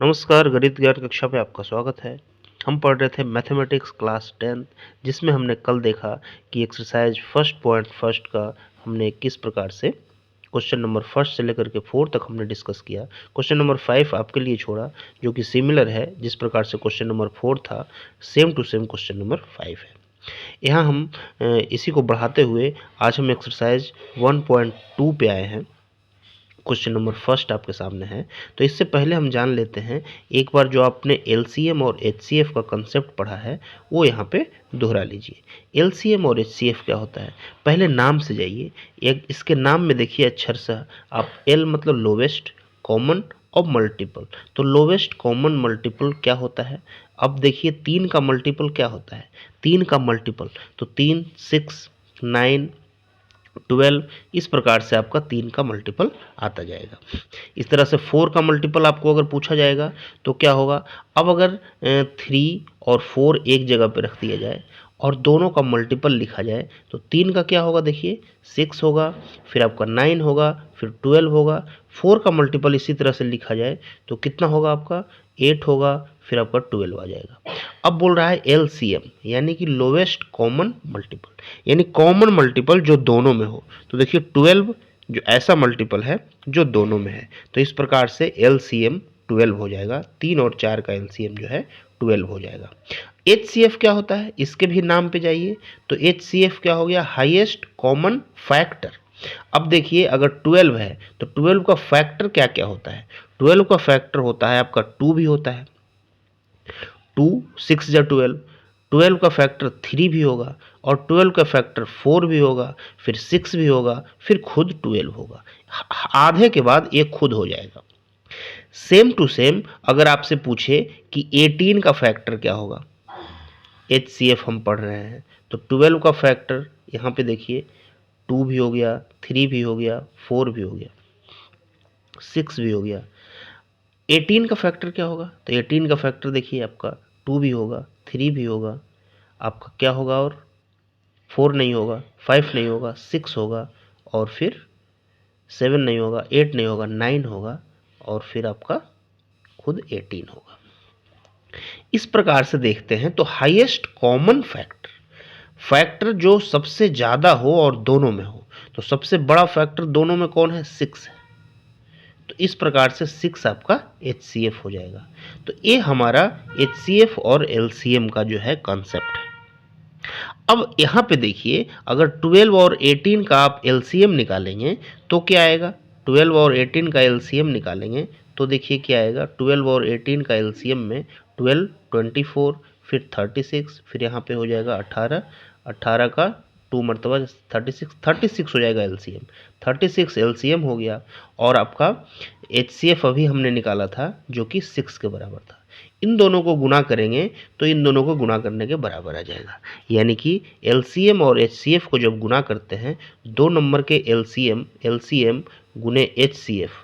नमस्कार, गणित ज्ञान कक्षा में आपका स्वागत है। हम पढ़ रहे थे मैथमेटिक्स क्लास 10th, जिसमें हमने कल देखा कि एक्सरसाइज फर्स्ट पॉइंट फर्स्ट का हमने किस प्रकार से क्वेश्चन नंबर फर्स्ट से लेकर के 4 तक हमने डिस्कस किया। क्वेश्चन नंबर 5 आपके लिए छोड़ा, जो कि सिमिलर है जिस प्रकार से क्वेश्चन नंबर 4 था, same to same question number 5 है। यहाँ हम इसी को बढ़ाते हुए आज हम एक्सरसाइज 1.2 पे आए हैं। क्वेश्चन नंबर फर्स्ट आपके सामने है। तो इससे पहले हम जान लेते हैं, एक बार जो आपने एलसीएम और एचसीएफ का कंसेप्ट पढ़ा है वो यहाँ पे दोहरा लीजिए। एलसीएम और एचसीएफ क्या होता है, पहले नाम से जाइए। एक इसके नाम में देखिए अक्षर सा, आप एल मतलब लोवेस्ट कॉमन और मल्टीपल। तो लोवेस्ट कॉमन मल्टीपल क्या होता है, अब देखिए 3 का मल्टीपल क्या होता है, 3 का मल्टीपल तो 3 6 9 12, इस प्रकार से आपका 3 का मल्टीपल आता जाएगा। इस तरह से 4 का मल्टीपल आपको अगर पूछा जाएगा तो क्या होगा, अब अगर 3 और 4 एक जगह पे रख दिया जाए और दोनों का मल्टीपल लिखा जाए तो 3 का क्या होगा, देखिए 6 होगा, फिर आपका 9 होगा, फिर 12 होगा। 4 का मल्टीपल इसी तरह से लिखा जाए तो कितना होगा, आपका 8 होगा, फिर आपका 12 आ जाएगा। अब बोल रहा है एलसीएम यानी कि लोवेस्ट कॉमन मल्टीपल, यानी कॉमन मल्टीपल जो दोनों में हो। तो देखिए 12 जो ऐसा मल्टीपल है जो दोनों में है, तो इस प्रकार से एलसीएम 12 हो जाएगा। 3 और 4 का एलसीएम जो है 12 हो जाएगा। एचसीएफ क्या होता है, इसके भी नाम पे जाइए। तो एचसीएफ क्या हो गया, हाईएस्ट कॉमन फैक्टर। अब देखिए अगर 12 है तो 12 का फैक्टर क्या क्या होता है, 12 का फैक्टर होता है आपका 2 भी होता है, 2 6 या 12, 12 का फैक्टर 3 भी होगा और 12 का फैक्टर 4 भी होगा, फिर 6 भी होगा, फिर खुद 12 होगा। आधे के बाद एक खुद हो जाएगा। सेम टू सेम अगर आपसे पूछे कि 18 का फैक्टर क्या होगा, एचसीएफ हम पढ़ रहे हैं, तो 12 का फैक्टर यहाँ पे देखिए 2 भी हो गया, 3 भी हो गया, 4 भी हो गया, 6 भी हो गया। 18 का फैक्टर क्या होगा, तो 18 का फैक्टर देखिए आपका 2 भी होगा, 3 भी होगा, आपका क्या होगा, और 4 नहीं होगा, 5 नहीं होगा, 6 होगा, और फिर 7 नहीं होगा, 8 नहीं होगा, 9 होगा, और फिर आपका खुद 18 होगा। इस प्रकार से देखते हैं तो हाईएस्ट कॉमन फैक्टर, फैक्टर जो सबसे ज़्यादा हो और दोनों में हो, तो सबसे बड़ा फैक्टर दोनों में कौन है, 6 है। तो इस प्रकार से 6 आपका HCF हो जाएगा। तो ये हमारा HCF और LCM का जो है कॉन्सेप्ट है। अब यहाँ पे देखिए अगर 12 और 18 का आप LCM निकालेंगे तो क्या आएगा, 12 और 18 का LCM निकालेंगे तो देखिए क्या आएगा, 12 और 18 का LCM में 12 24, फिर 36, फिर यहाँ पे हो जाएगा 18, 18 का 2 मरतबा 36 हो जाएगा LCM, 36 LCM हो गया। और आपका HCF अभी हमने निकाला था जो कि 6 के बराबर था। इन दोनों को गुना करेंगे तो इन दोनों को गुना करने के बराबर आ जाएगा। यानी कि LCM और HCF को जब गुना करते हैं, 2 नंबर के LCM गुने HCF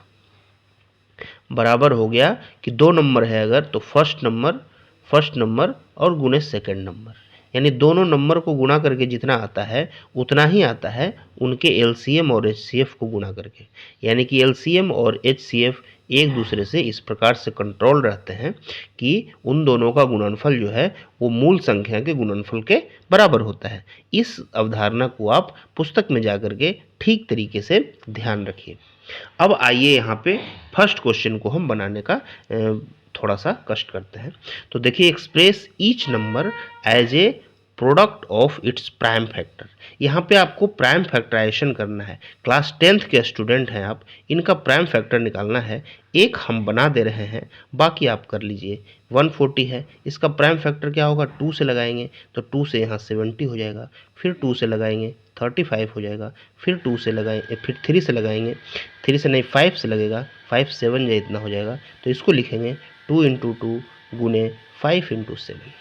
बराबर हो गया कि 2 नंबर है अगर तो फर्स्ट नंबर और गुने सेकंड नंबर, यानी दोनों नंबर को गुना करके जितना आता है उतना ही आता है उनके LCM और HCF को गुना करके। यानी कि LCM और HCF एक दूसरे से इस प्रकार से कंट्रोल रहते हैं कि उन दोनों का गुणनफल जो है वो मूल संख्या के गुणनफल के बराबर होता है। इस अवधारणा को आप पुस्तक में जाकर के ठीक तरीके से ध्यान रखिए। अब आइए यहाँ पे फर्स्ट क्वेश्चन को हम बनाने का थोड़ा सा कष्ट करते हैं। तो देखिए express each number as a product of its prime factor. यहाँ पे आपको प्राइम फैक्टराइजेशन करना है। क्लास 10th के स्टूडेंट हैं आप, इनका प्राइम फैक्टर निकालना है। एक हम बना दे रहे हैं, बाकी आप कर लीजिए। 140 है, इसका प्राइम फैक्टर क्या होगा, 2 से लगाएंगे तो 2 से यहाँ 70 हो जाएगा, फिर 2 से लगाएंगे 35 हो जाएगा, फिर 2 से लगाएंगे, फिर 3 से लगाएंगे, 3 से नहीं 5 से लगेगा, 5 7 या इतना हो जाएगा। तो इसको लिखेंगे 2 × 2 गुने 5 × 7।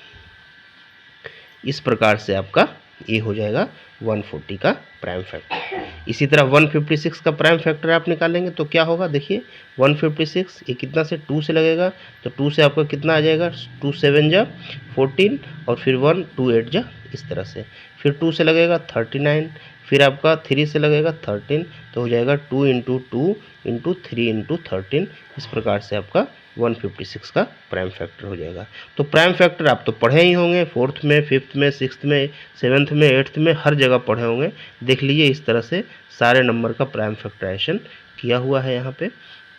इस प्रकार से आपका ये हो जाएगा 140 का प्राइम फैक्टर। इसी तरह 156 का प्राइम फैक्टर आप निकालेंगे तो क्या होगा, देखिए 156 ये कितना से 2 से लगेगा तो 2 से आपका कितना आ जाएगा, 2 7 जा 14, और फिर 1 2 8 जा, इस तरह से। फिर 2 से लगेगा 39, फिर आपका 3 से लगेगा 13, तो हो जाएगा 2 × 2 × 3 × 13। इस प्रकार से आपका 156 का प्राइम फैक्टर हो जाएगा। तो प्राइम फैक्टर आप तो पढ़े ही होंगे, 4th में, 5th में, 6th में, 7th में, 8th में, हर जगह पढ़े होंगे। देख लीजिए इस तरह से सारे नंबर का प्राइम फैक्टराइजेशन किया हुआ है यहाँ पे।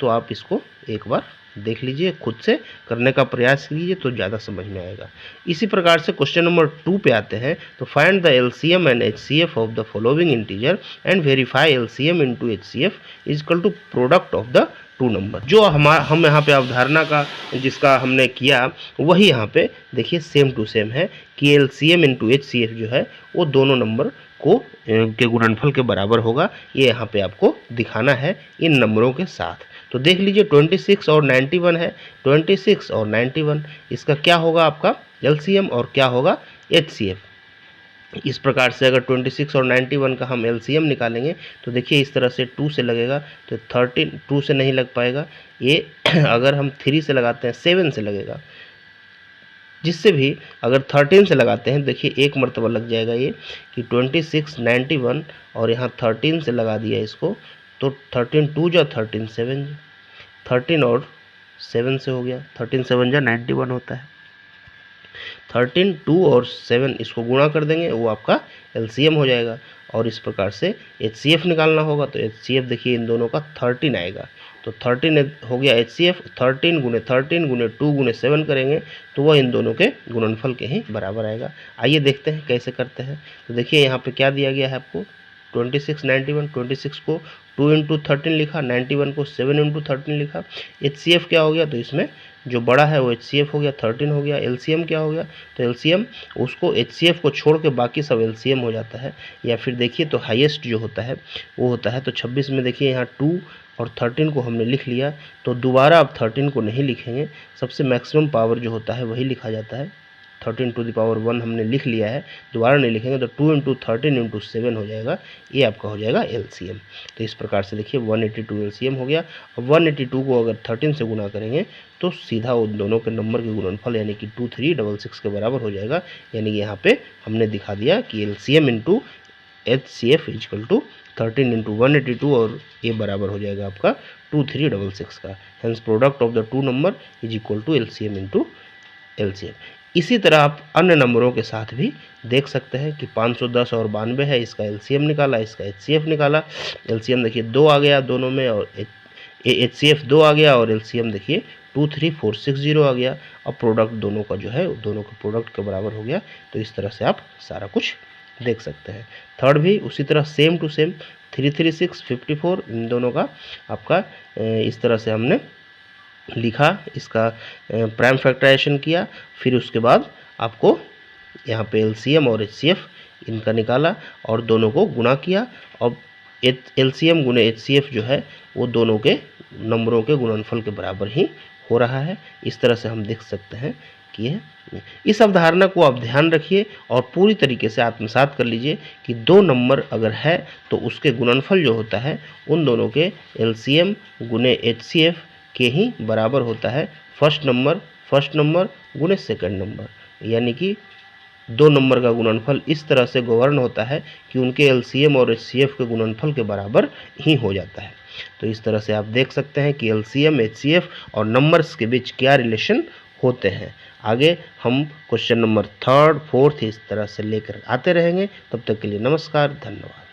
तो आप इसको एक बार देख लीजिए, खुद से करने का प्रयास कीजिए तो ज़्यादा समझ में आएगा। इसी प्रकार से क्वेश्चन नंबर 2 पे आते हैं। तो find the LCM and HCF of the following integer and verify LCM into HCF is equal to product of the two number. जो हम यहाँ पे अवधारणा का जिसका हमने किया वही यहाँ पे देखिए सेम टू सेम है कि एलसीएम इनटू एचसीएफ जो है वो दोनों नंबर को के गुणनफल के बराबर होगा। ये यहाँ पे आपको दिखाना है इन नंबरों के साथ। तो देख लीजिए 26 और 91 है, 26 और 91 इसका क्या होगा आपका एलसीएम और क्या होगा एचसीएफ। इस प्रकार से अगर 26 और 91 का हम एलसीएम निकालेंगे तो देखिए इस तरह से 2 से लगेगा तो 13, 2 से नहीं लग पाएगा ये। अगर हम 3 से लगाते हैं 7 से लगेगा, जिससे भी अगर 13 से लगाते हैं देखिए एक मरतबा लग जाएगा ये कि 26, 91 और यहाँ 13 से लगा दिया इसको तो 13 2 जा 13 7 13 और 7 से हो गया, 13 7 जा 91 होता है। 13 2 और 7 इसको गुणा कर देंगे वो आपका एलसीएम हो जाएगा। और इस प्रकार से एचसीएफ निकालना होगा तो एचसीएफ देखिए इन दोनों का 13 आएगा। तो 13 हो गया एचसीएफ, 13 गुने 13 गुने 2 गुने 7 करेंगे तो वह इन दोनों के गुणनफल के ही बराबर आएगा। आइए देखते हैं कैसे करते हैं। तो देखिए यहाँ पे क्या दिया गया है आपको 26 91, 26 को 2 इंटू 13 लिखा, 91 को 7 इंटू 13 लिखा। एचसीएफ क्या हो गया तो इसमें जो बड़ा है वो एचसीएफ हो गया 13 हो गया। एलसीएम क्या हो गया तो एलसीएम उसको एचसीएफ को छोड़ के बाकी सब एलसीएम हो जाता है। या फिर देखिए तो हाईएस्ट जो होता है वो होता है तो 26 में देखिए यहाँ 2 और 13 को हमने लिख लिया तो दोबारा अब 13 को नहीं लिखेंगे, सबसे मैक्सिमम पावर जो होता है वही लिखा जाता है। 13 टू द पावर 1 हमने लिख लिया है, दोबारा नहीं लिखेंगे तो 2 इंटू 13 इंटू 7 हो जाएगा, ये आपका हो जाएगा एलसीएम। तो इस प्रकार से देखिए 182 एलसीएम हो गया। अब 182 को अगर 13 से गुना करेंगे तो सीधा उन दोनों के नंबर के गुणनफल यानी कि 2366 के बराबर हो जाएगा। यानी कि यहाँ पे हमने दिखा दिया कि LCM into HCF is equal to 13 into 182 और ये बराबर हो जाएगा आपका 2366 का। Hence product of the two number is equal to LCM into LCM. इसी तरह आप अन्य नंबरों के साथ भी देख सकते हैं कि 510 और 92 है, इसका एलसीएम निकाला, इसका एचसीएफ निकाला। एलसीएम देखिए 2 आ गया दोनों में और एचसीएफ 2 आ गया और एलसीएम देखिए 23460 आ गया। अब प्रोडक्ट दोनों का जो है दोनों के प्रोडक्ट के बराबर हो गया। तो इस तरह से आप सारा कुछ देख सकते हैं। थर्ड भी उसी तरह सेम टू सेम 336 54 इन दोनों का आपका इस तरह से हमने लिखा, इसका प्राइम फैक्टराइजेशन किया, फिर उसके बाद आपको यहाँ पे एलसीएम और एचसीएफ इनका निकाला और दोनों को गुणा किया। अब एलसीएम गुने एचसीएफ जो है वो दोनों के नंबरों के गुणनफल के बराबर ही हो रहा है। इस तरह से हम देख सकते हैं कि यह इस अवधारणा को आप ध्यान रखिए और पूरी तरीके से आत्मसात कर लीजिए कि दो नंबर अगर है तो उसके गुणनफल जो होता है उन दोनों के एलसीएम गुने एचसीएफ के ही बराबर होता है फर्स्ट नंबर गुने सेकंड नंबर। यानी कि दो नंबर का गुणनफल इस तरह से गवर्न होता है कि उनके एलसीएम और एचसीएफ के गुणनफल के बराबर ही हो जाता है। तो इस तरह से आप देख सकते हैं कि एलसीएम एचसीएफ और नंबर्स के बीच क्या रिलेशन होते हैं। आगे हम क्वेश्चन नंबर 3, 4 इस तरह से लेकर आते रहेंगे। तब तक के लिए नमस्कार, धन्यवाद।